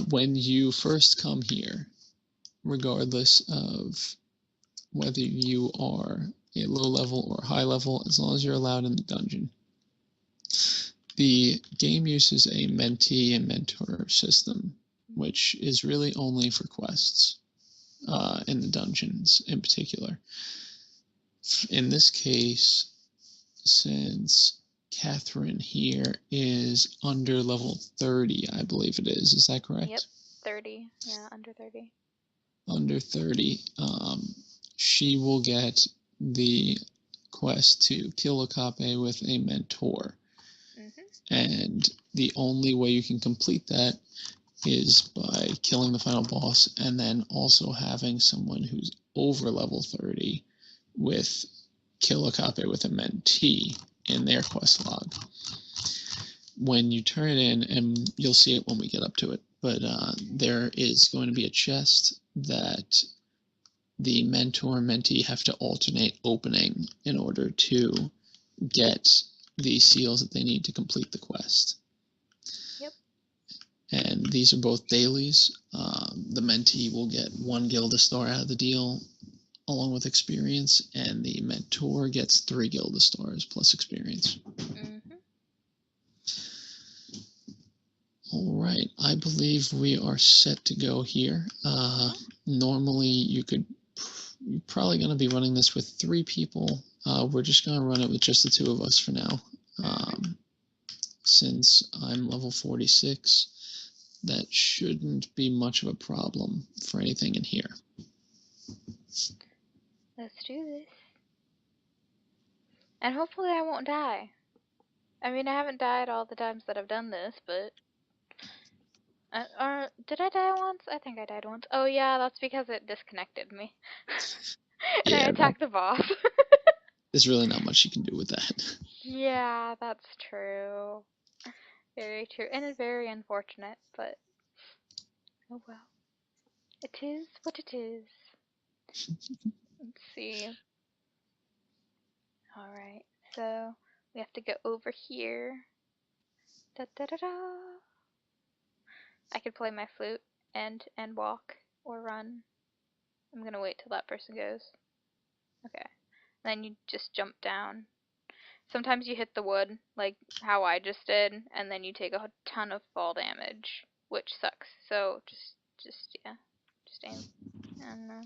When you first come here, regardless of whether you are a low level or high level, as long as you're allowed in the dungeon, the game uses a mentee and mentor system, which is really only for quests in the dungeons in particular. In this case, since Catherine here is under level 30, I believe it is that correct? Yep, 30. Yeah, under 30. Under 30, she will get the quest to kill a Okape with a mentor. And the only way you can complete that is by killing the final boss and then also having someone who's over level 30 with kill a Okape with a mentee in their quest log. When you turn it in, and you'll see it when we get up to it, but there is going to be a chest that the mentor and mentee have to alternate opening in order to get the seals that they need to complete the quest. Yep. And these are both dailies. The mentee will get 1 Gilda star out of the deal along with experience, and the mentor gets 3 Gilda stars plus experience. All right, I believe we are set to go here. Normally, you're probably going to be running this with 3 people. We're just going to run it with just the 2 of us for now. Since I'm level 46, that shouldn't be much of a problem for anything in here. Let's do this. And hopefully I won't die. I mean, I haven't died all the times that I've done this, but... or did I die once? I think I died once. Oh yeah, that's because it disconnected me. And yeah, I attacked the boss. There's really not much you can do with that. Yeah, that's true. Very true. And it's very unfortunate, but... oh well. It is what it is. Let's see. Alright, so we have to go over here. Da da da da. I could play my flute and walk or run. I'm gonna wait till that person goes. Okay. Then you just jump down. Sometimes you hit the wood, like how I just did, and then you take a ton of fall damage, which sucks. So just aim. I don't know.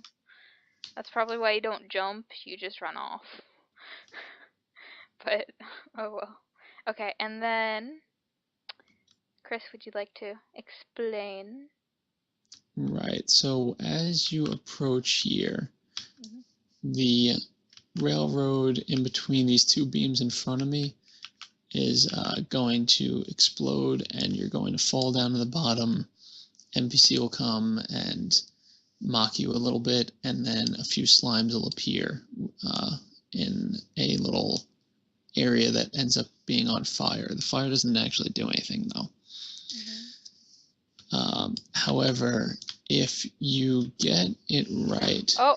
That's probably why you don't jump, you just run off. But, oh well. Okay, and then, Chris, would you like to explain? Right, so as you approach here, the railroad in between these 2 beams in front of me is going to explode, and you're going to fall down to the bottom. NPC will come and mock you a little bit, and then a few slimes will appear in a little area that ends up being on fire. The fire doesn't actually do anything, though. However, if you get it right... oh!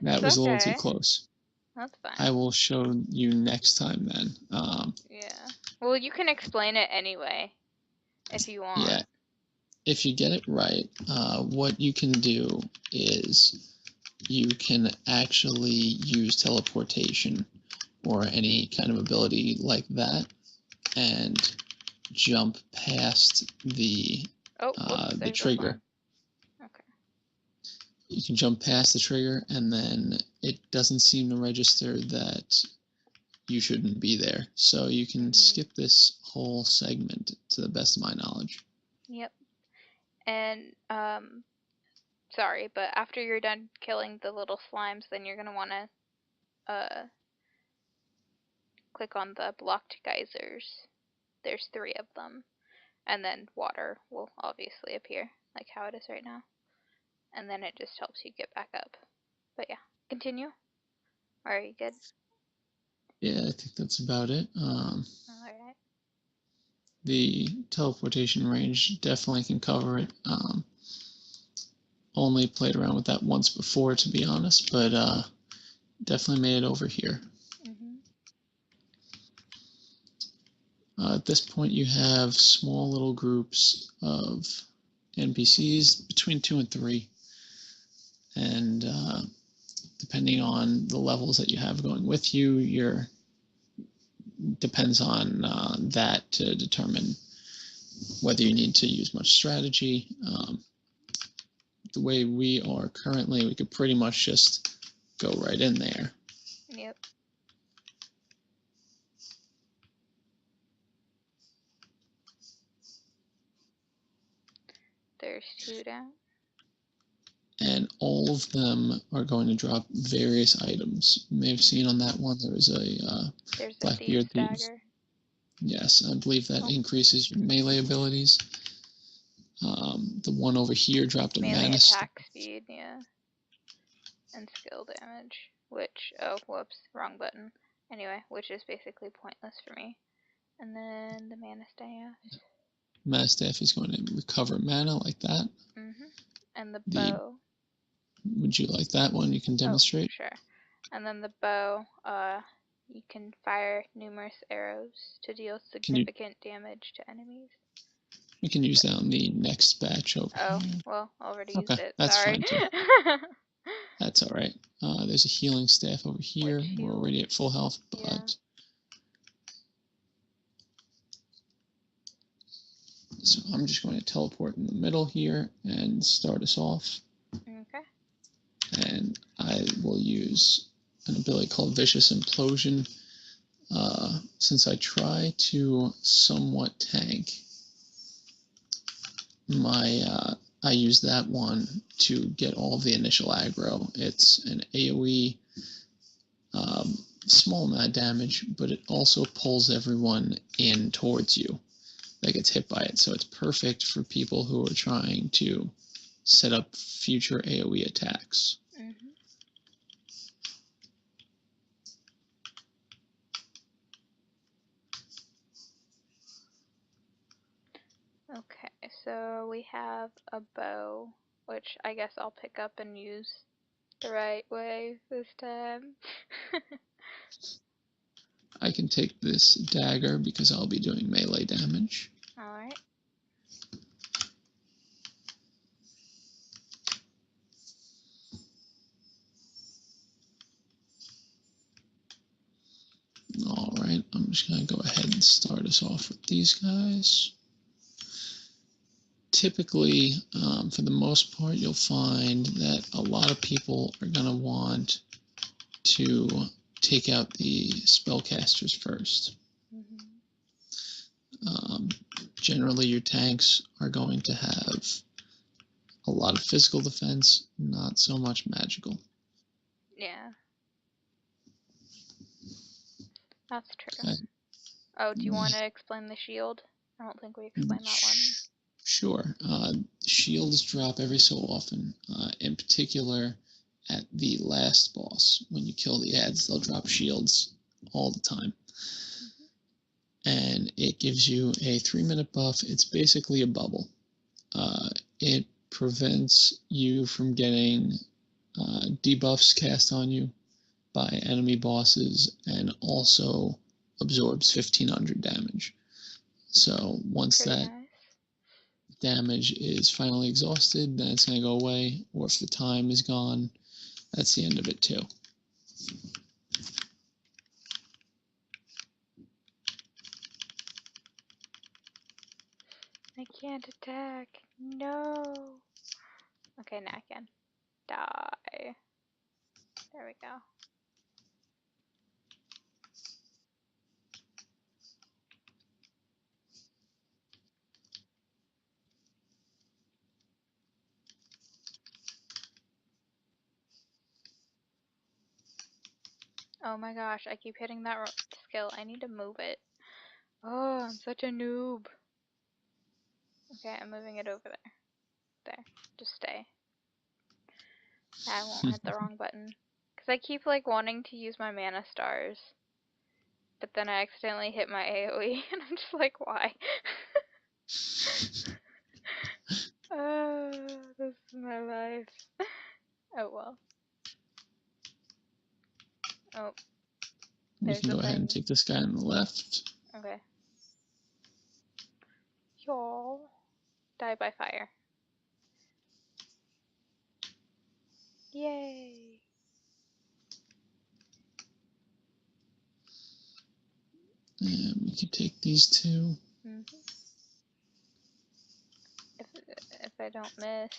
That was a little too close. That's fine. I will show you next time then. Yeah. Well, you can explain it anyway, if you want. Yeah. If you get it right, what you can do is you can actually use teleportation or any kind of ability like that and jump past the trigger. Okay. You can jump past the trigger, and then it doesn't seem to register that you shouldn't be there. So you can skip this whole segment to the best of my knowledge. Yep. And, sorry, but after you're done killing the little slimes, then you're going to want to, click on the blocked geysers. There's 3 of them. And then water will obviously appear, like how it is right now. And then it just helps you get back up. But yeah, continue. Are you good? Yeah, I think that's about it. Alright. The teleportation range definitely can cover it. Only played around with that once before, to be honest, but definitely made it over here. At this point, you have small little groups of NPCs between 2 and 3, and depending on the levels that you have going with you, depends on that to determine whether you need to use much strategy. The way we are currently, we could pretty much just go right in there. Yep. There's 2 down. And all of them are going to drop various items. You may have seen on that one there was a There's a Blackbeard Thieves' Dagger. Yes, I believe that increases your melee abilities. The one over here dropped a melee mana attack speed, yeah. And skill damage, which, oh, whoops, wrong button. Anyway, which is basically pointless for me. And then the mana staff. Mana staff is going to recover mana like that. And the bow. Would you like that one? You can demonstrate. Oh, sure. And then the bow, you can fire numerous arrows to deal significant damage to enemies. We can use that on the next batch over here. Oh, well, already used it. That's Sorry. fine too. That's all right. There's a healing staff over here. We're already at full health, but yeah. So I'm just going to teleport in the middle here and start us off. Okay. And I will use an ability called Vicious Implosion. Since I try to somewhat tank, I use that one to get all of the initial aggro. It's an AoE, small amount of damage, but it also pulls everyone in towards you that gets hit by it. So it's perfect for people who are trying to set up future AoE attacks. Okay, so we have a bow, which I guess I'll pick up and use the right way this time. I can take this dagger because I'll be doing melee damage. Alright. Alright, I'm just going to go ahead and start us off with these guys. Typically, for the most part, you'll find that a lot of people are going to want to take out the spellcasters first. Generally, your tanks are going to have a lot of physical defense, not so much magical. Yeah. That's true. Oh, do you want to explain the shield? I don't think we explained that one. Sure. Shields drop every so often. In particular, at the last boss, when you kill the ads, they'll drop shields all the time. And it gives you a 3-minute buff. It's basically a bubble. It prevents you from getting debuffs cast on you by enemy bosses, and also absorbs 1500 damage. So once that damage is finally exhausted, then it's going to go away, or if the time is gone, that's the end of it too. I can't attack. No. Okay, now I can. Die. There we go. Oh my gosh, I keep hitting that skill. I need to move it. Oh, I'm such a noob. Okay, I'm moving it over there. There. Just stay. I won't hit the wrong button. Because I keep like wanting to use my mana stars. But then I accidentally hit my AoE and I'm just like, why? This is my life. Oh well. Oh. We can go ahead and take this guy on the left. Okay. die by fire. Yay! And we can take these two. If I don't miss,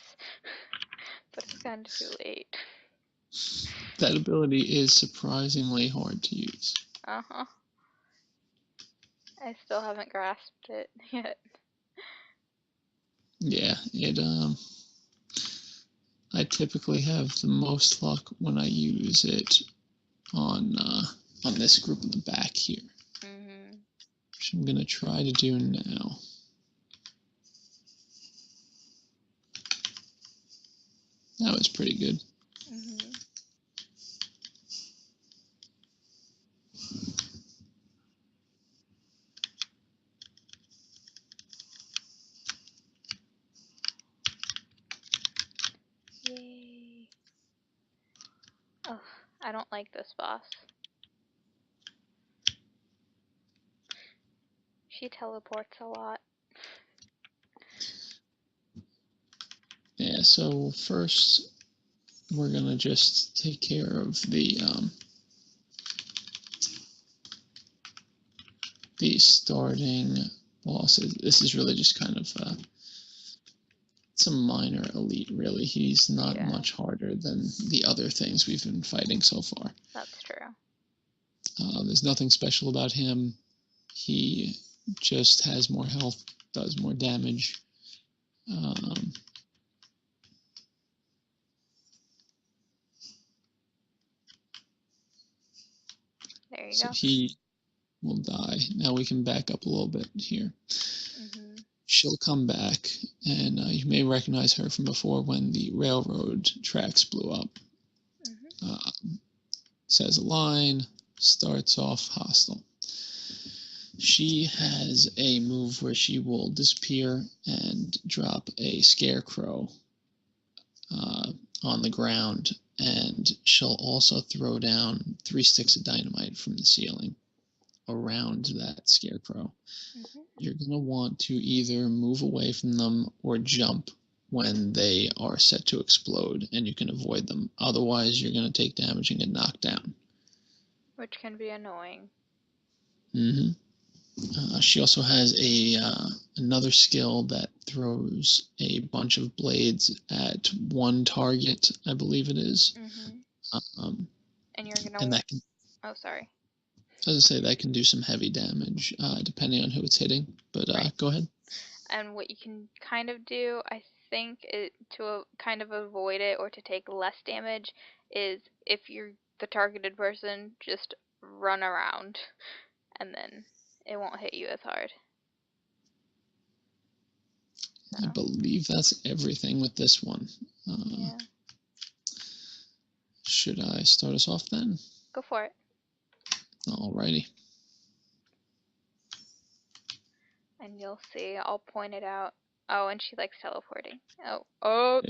but it's kind of too late. That ability is surprisingly hard to use. Uh-huh. I still haven't grasped it yet. Yeah, I typically have the most luck when I use it on this group in the back here. Which I'm gonna try to do now. That was pretty good. Yay. Oh, I don't like this boss. She teleports a lot. Yeah, so first we're gonna just take care of the starting bosses. This is really just kind of it's a minor elite, really. He's not much harder than the other things we've been fighting so far. That's true. There's nothing special about him. He just has more health, does more damage. There you so go. He will die. Now we can back up a little bit here. She'll come back, and you may recognize her from before when the railroad tracks blew up. Says a line, starts off hostile. She has a move where she will disappear and drop a scarecrow on the ground, and she'll also throw down 3 sticks of dynamite from the ceiling around that scarecrow. You're going to want to either move away from them or jump when they are set to explode, and you can avoid them. Otherwise, you're going to take damage and get knocked down. Which can be annoying. She also has another skill that throws a bunch of blades at one target, I believe it is. And you're gonna. And that can. Oh, sorry. I was gonna say that can do some heavy damage, depending on who it's hitting. But go ahead. And what you can kind of do, I think, to kind of avoid it or to take less damage, is if you're the targeted person, just run around, and then it won't hit you as hard. So. I believe that's everything with this one. Yeah. Should I start us off then? Go for it. Alrighty. And you'll see, I'll point it out. Oh, and she likes teleporting. Oh.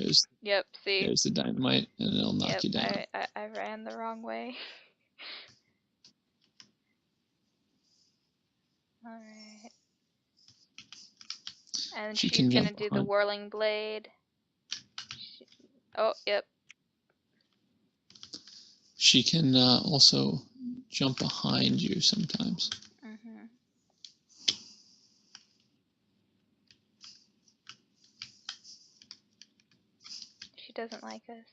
Yep, see. There's the dynamite, and it'll knock you down. I ran the wrong way. Alright. And she's gonna do the whirling blade. Oh, yep. She can also jump behind you sometimes. She doesn't like us.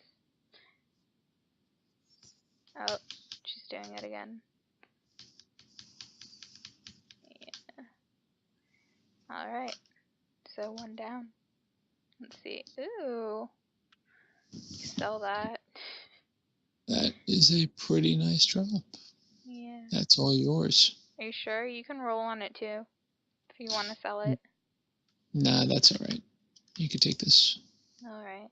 Oh, she's doing it again. Yeah. Alright. So 1 down. Let's see. Ooh. Sell that. That is a pretty nice drop. Yeah. That's all yours. Are you sure? You can roll on it too, if you want to sell it. Nah, that's alright. You can take this. Alright.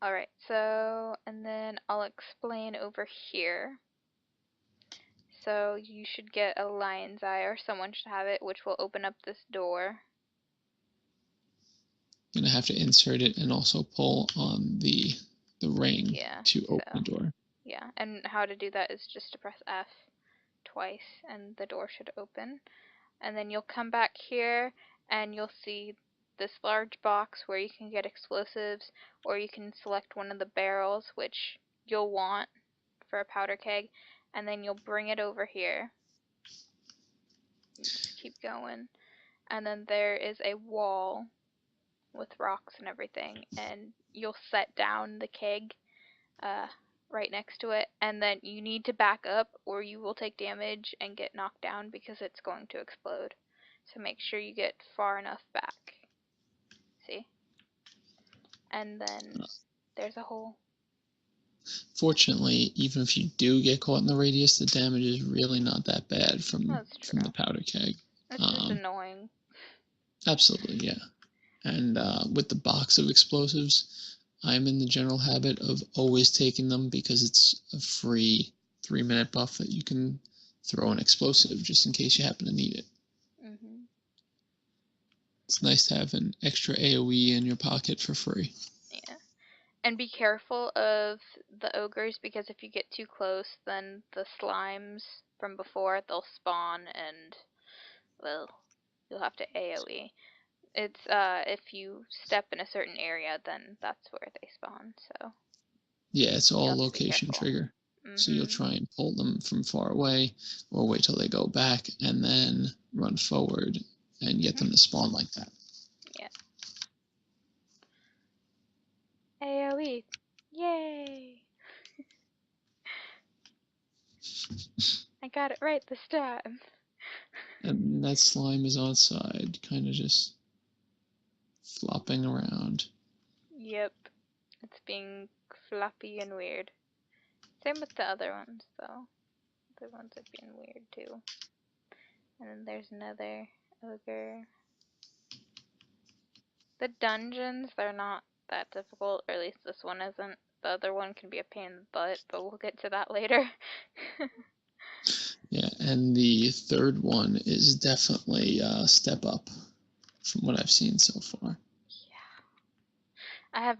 Alright, so, and then I'll explain over here. So you should get a lion's eye, or someone should have it, which will open up this door. You're going to have to insert it and also pull on the ring to open the door. Yeah, and how to do that is just to press F twice, and the door should open. And then you'll come back here, and you'll see this large box where you can get explosives, or you can select one of the barrels, which you'll want for a powder keg, and then you'll bring it over here. You just keep going, and then there is a wall with rocks and everything, and you'll set down the keg right next to it, and then you need to back up or you will take damage and get knocked down because it's going to explode. So make sure you get far enough back. See? And then there's a hole. Fortunately, even if you do get caught in the radius, the damage is really not that bad from the powder keg. It's just annoying. Absolutely, yeah. And with the box of explosives, I'm in the general habit of always taking them because it's a free 3-minute buff that you can throw an explosive just in case you happen to need it. Mm-hmm. It's nice to have an extra AoE in your pocket for free. Yeah. And be careful of the ogres, because if you get too close, then the slimes from before, they'll spawn and, well, you'll have to AoE. It's if you step in a certain area, then that's where they spawn. So yeah, it's all location trigger. Mm-hmm. So you'll try and pull them from far away, or wait till they go back and then run forward and get them to spawn like that. Yeah. AoE, yay! I got it right this time. And that slime is outside, kind of just flopping around. Yep. It's being floppy and weird. Same with the other ones, though. The ones are being weird, too. And then there's another ogre. The dungeons, they're not that difficult, or at least this one isn't. The other one can be a pain in the butt, but we'll get to that later. Yeah, and the third one is definitely a step up from what I've seen so far. Yeah.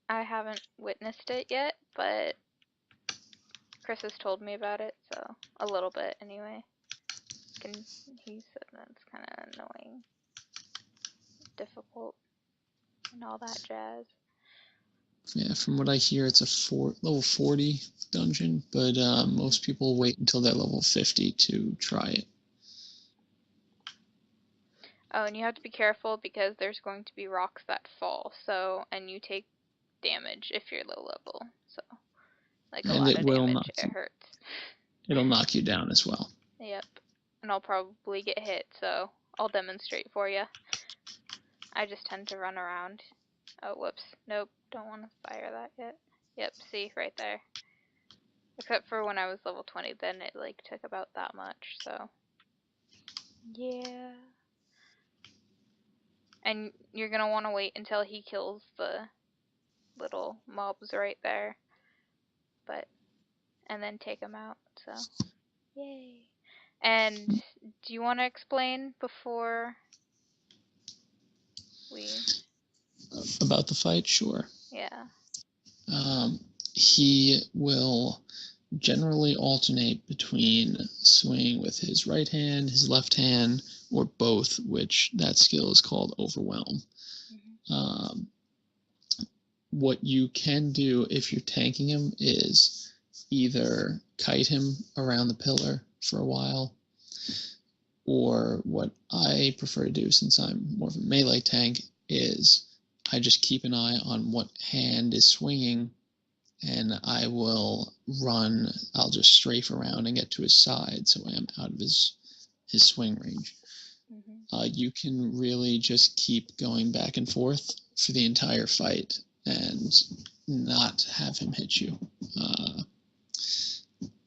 I haven't witnessed it yet, but Chris has told me about it, so a little bit anyway. He said that's kind of annoying, difficult, and all that jazz. Yeah, from what I hear, it's a level 40 dungeon, but most people wait until they're level 50 to try it. Oh, and you have to be careful because there's going to be rocks that fall, and you take damage if you're low level, so like and a lot of damage. It hurts. It'll knock you down as well. Yep, and I'll probably get hit, so I'll demonstrate for you. I just tend to run around. Oh, whoops. Nope, don't want to fire that yet. Yep, see, right there. Except for when I was level 20, then it like took about that much, so. Yeah. And you're gonna want to wait until he kills the little mobs right there. And then take them out, so. Yay. And do you want to explain before we... About the fight? Sure. Yeah. He will generally alternate between swinging with his right hand, his left hand, or both, which that skill is called Overwhelm. Mm-hmm. What you can do if you're tanking him is either kite him around the pillar for a while, or what I prefer to do, since I'm more of a melee tank, is I just keep an eye on what hand is swinging, and I will run. I'll just strafe around and get to his side, so I am out of his swing range. Mm-hmm. You can really just keep going back and forth for the entire fight and not have him hit you.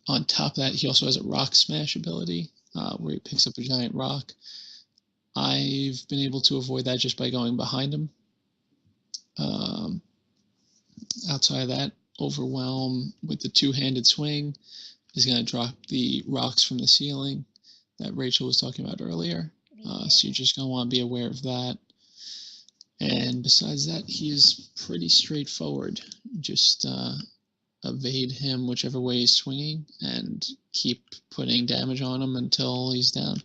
On top of that, he also has a rock smash ability where he picks up a giant rock. I've been able to avoid that just by going behind him. Outside of that, Overwhelm with the two-handed swing is going to drop the rocks from the ceiling that Rachel was talking about earlier. So you're just going to want to be aware of that. And besides that, he is pretty straightforward. Just evade him whichever way he's swinging and keep putting damage on him until he's down.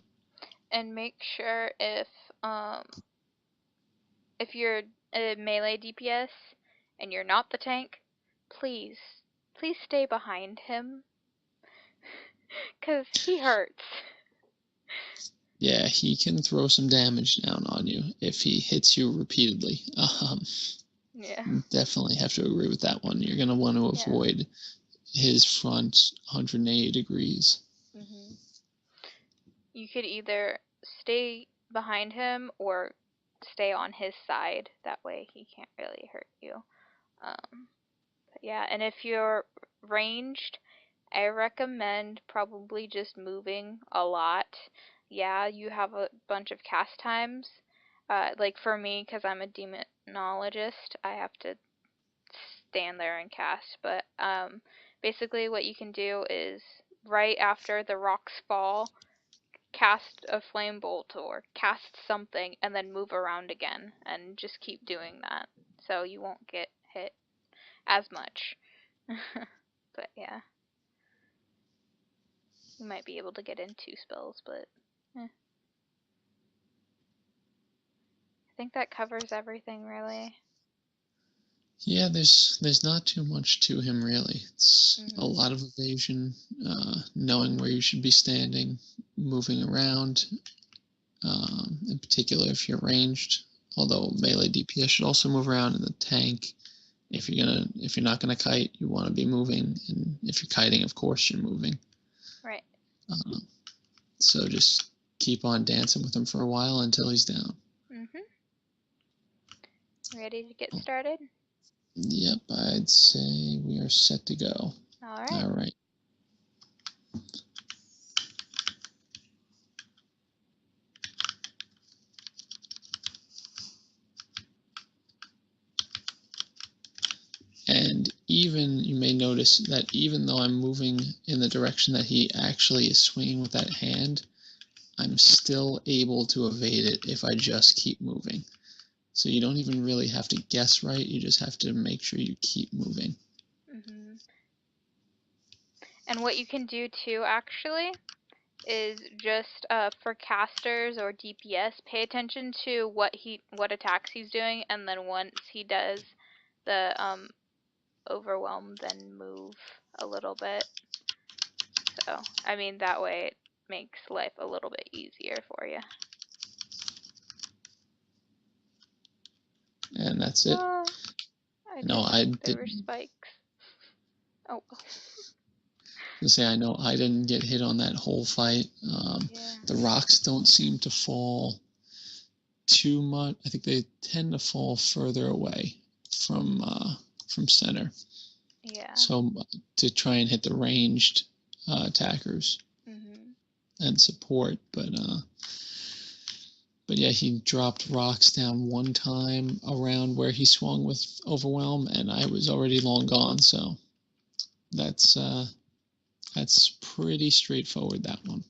And make sure if you're a melee DPS and you're not the tank, please stay behind him, cause he hurts. Yeah, he can throw some damage down on you if he hits you repeatedly. Yeah. Definitely have to agree with that one. You're gonna want to avoid his front 180 degrees. You could either stay behind him or stay on his side. That way he can't really hurt you. But yeah, and if you're ranged, I recommend probably just moving a lot. Yeah, you have a bunch of cast times. Like for me, because I'm a demonologist, I have to stand there and cast. But basically what you can do is right after the rocks fall, cast a flame bolt or cast something and then move around again and just keep doing that so you won't get hit as much. But yeah, you might be able to get in 2 spells, but I think that covers everything really. Yeah, there's not too much to him really. It's a lot of evasion, knowing where you should be standing, moving around. In particular, if you're ranged, although melee DPS should also move around in the tank. If you're not gonna kite, you want to be moving, and if you're kiting, of course you're moving. Right. So just keep on dancing with him for a while until he's down. Ready to get started? Yep, I'd say we are set to go. All right. And even, you may notice that even though I'm moving in the direction that he actually is swinging with that hand, I'm still able to evade it if I just keep moving. So you don't even really have to guess right, you just have to make sure you keep moving. And what you can do too, actually, is just for casters or DPS, pay attention to what attacks he's doing, and then once he does the overwhelm, then move a little bit. So, I mean, that way it makes life a little bit easier for you. And that's it. There were spikes. Oh. I know I didn't get hit on that whole fight. The rocks don't seem to fall too much. I think they tend to fall further away from center. Yeah. So to try and hit the ranged attackers and support, but yeah, he dropped rocks down one time around where he swung with overwhelm, and I was already long gone. So that's pretty straightforward, that one.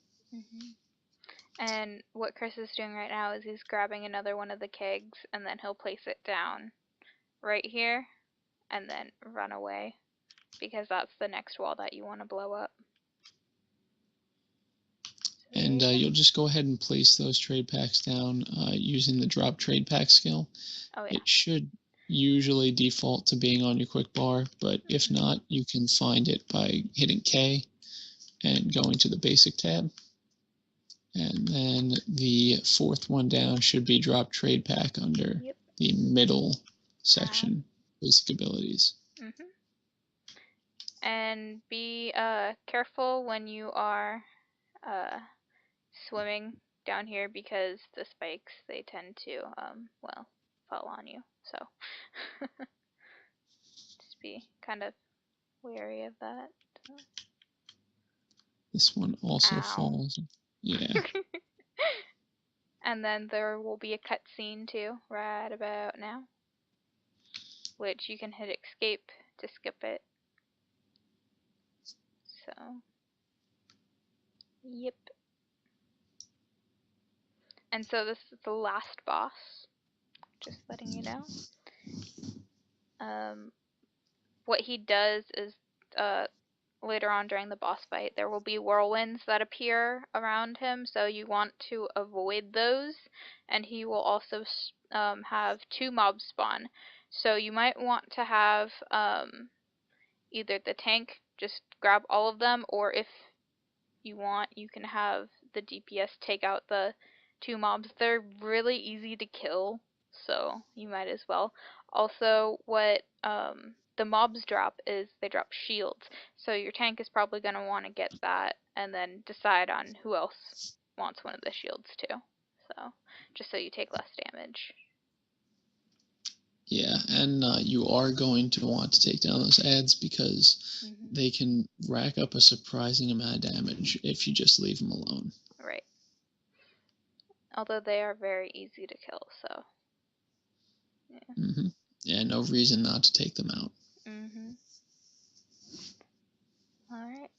And what Chris is doing right now is he's grabbing another one of the kegs, and then he'll place it down right here, and then run away, because that's the next wall that you want to blow up. And you'll just go ahead and place those trade packs down using the drop trade pack skill. Oh, yeah. It should usually default to being on your quick bar, but if not, you can find it by hitting K and going to the basic tab. And then the 4th one down should be drop trade pack under the middle section, basic abilities. And be careful when you are swimming down here, because the spikes, they tend to fall on you, so just be kind of wary of that. This one also falls. Yeah. And then there will be a cutscene too right about now, which you can hit escape to skip it. So yep. And so this is the last boss, just letting you know. What he does is later on during the boss fight, there will be whirlwinds that appear around him, so you want to avoid those. And he will also have 2 mobs spawn. So you might want to have either the tank just grab all of them, or if you want, you can have the DPS take out the 2 mobs. They're really easy to kill, so you might as well. Also, what the mobs drop is they drop shields, so your tank is probably going to want to get that and then decide on who else wants one of the shields too. So, just so you take less damage. Yeah, and you are going to want to take down those ads because they can rack up a surprising amount of damage if you just leave them alone. Right. Although they are very easy to kill, so. Yeah. Yeah, no reason not to take them out. Alright.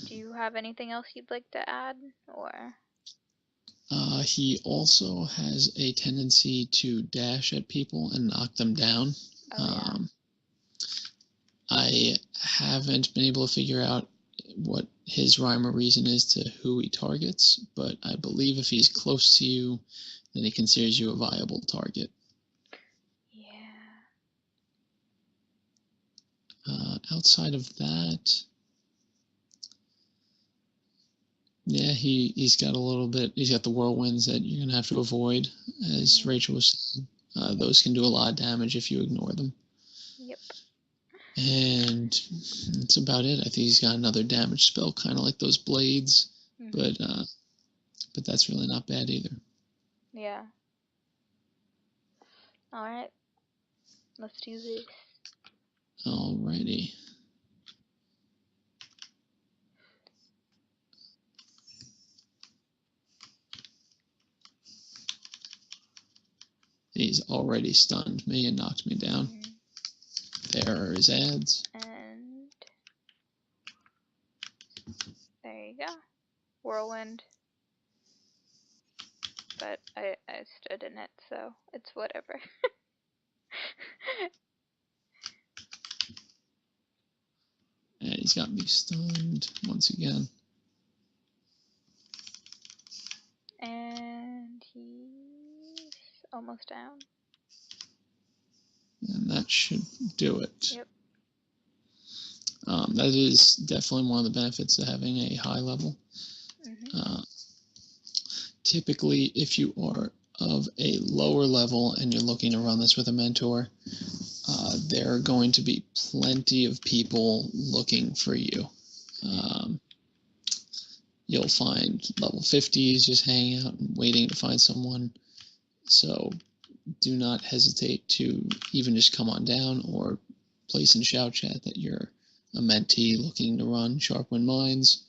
Do you have anything else you'd like to add, or? He also has a tendency to dash at people and knock them down. I haven't been able to figure out what his rhyme or reason is to who he targets, but I believe if he's close to you, then he considers you a viable target. Yeah. Outside of that, yeah, he's got a little bit. He's got the whirlwinds that you're gonna have to avoid, as Rachel was saying. Those can do a lot of damage if you ignore them. Yep. And that's about it. I think he's got another damage spell, kind of like those blades, but that's really not bad either. Yeah. All right. Let's do this. Alrighty. He's already stunned me and knocked me down. There are his ads. And there you go. Whirlwind. But I stood in it, so it's whatever. And he's got me stunned once again. And he's almost down. And that should do it. Yep. That is definitely one of the benefits of having a high level. Typically, if you are of a lower level and you're looking to run this with a mentor, there are going to be plenty of people looking for you. You'll find level 50s just hanging out and waiting to find someone. So do not hesitate to even just come on down or place in shout chat that you're a mentee looking to run Sharpwind Mines.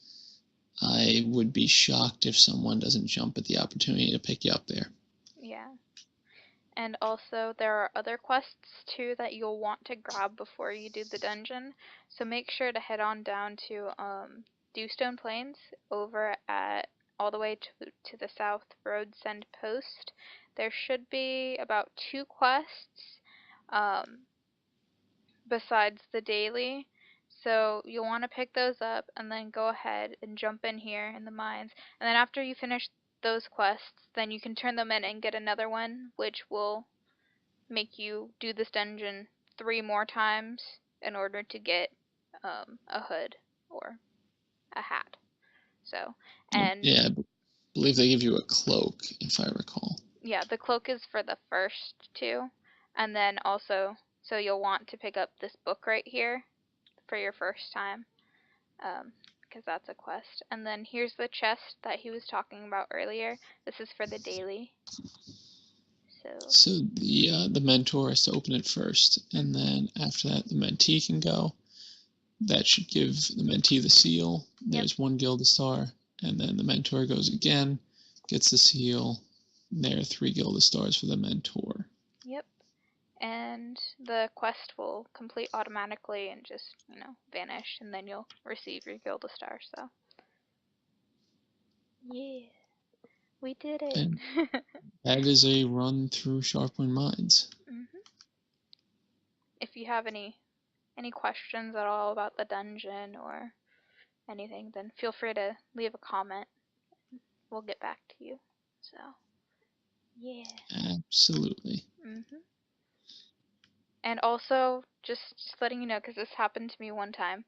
I would be shocked if someone doesn't jump at the opportunity to pick you up there. Yeah. And also there are other quests too that you'll want to grab before you do the dungeon. So make sure to head on down to Dewstone Plains over at all the way to the South Road Send Post. There should be about 2 quests besides the daily. So you'll want to pick those up and then go ahead and jump in here in the mines. And then after you finish those quests, then you can turn them in and get another one, which will make you do this dungeon 3 more times in order to get a hood or a hat. So, and yeah, I believe they give you a cloak, if I recall. Yeah, the cloak is for the first 2, and then also, so you'll want to pick up this book right here for your first time, because that's a quest. And then here's the chest that he was talking about earlier. This is for the daily. So the mentor has to open it first, and then after that the mentee can go. That should give the mentee the seal. There's 1 Gilda Star, and then the mentor goes again, gets the seal. There are 3 Gilda Stars for the mentor. Yep. And the quest will complete automatically and just, vanish, and then you'll receive your Gilda Star, so. Yeah. We did it. And that is a run through Sharpwind Mines. If you have any any questions at all about the dungeon or anything, then feel free to leave a comment. We'll get back to you. So, yeah. Absolutely. And also, just letting you know, because this happened to me one time.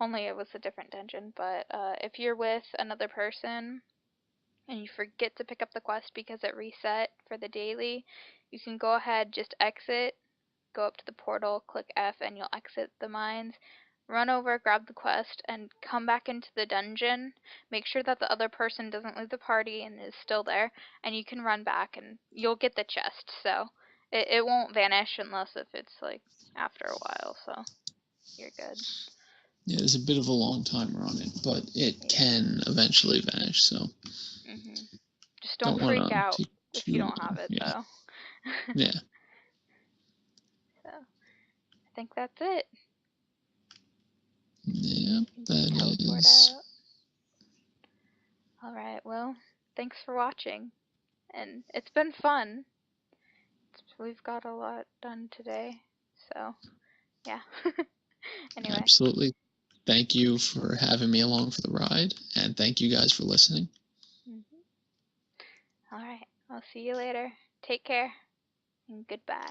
Only it was a different dungeon, but if you're with another person and you forget to pick up the quest because it reset for the daily, you can go ahead, just exit, go up to the portal, click F, and you'll exit the mines. Run over, grab the quest, and come back into the dungeon. Make sure that the other person doesn't leave the party and is still there, and you can run back and you'll get the chest. So it won't vanish unless if it's like after a while, so you're good. Yeah, there's a bit of a long timer on it, but it can eventually vanish, so. Just don't freak out if you don't long. have it, though. Yeah. So, I think that's it. Yeah, that is. Alright, well, thanks for watching. And it's been fun. We've got a lot done today. So, yeah. Anyway. Absolutely. Thank you for having me along for the ride, and thank you guys for listening. Alright, I'll see you later. Take care, and goodbye.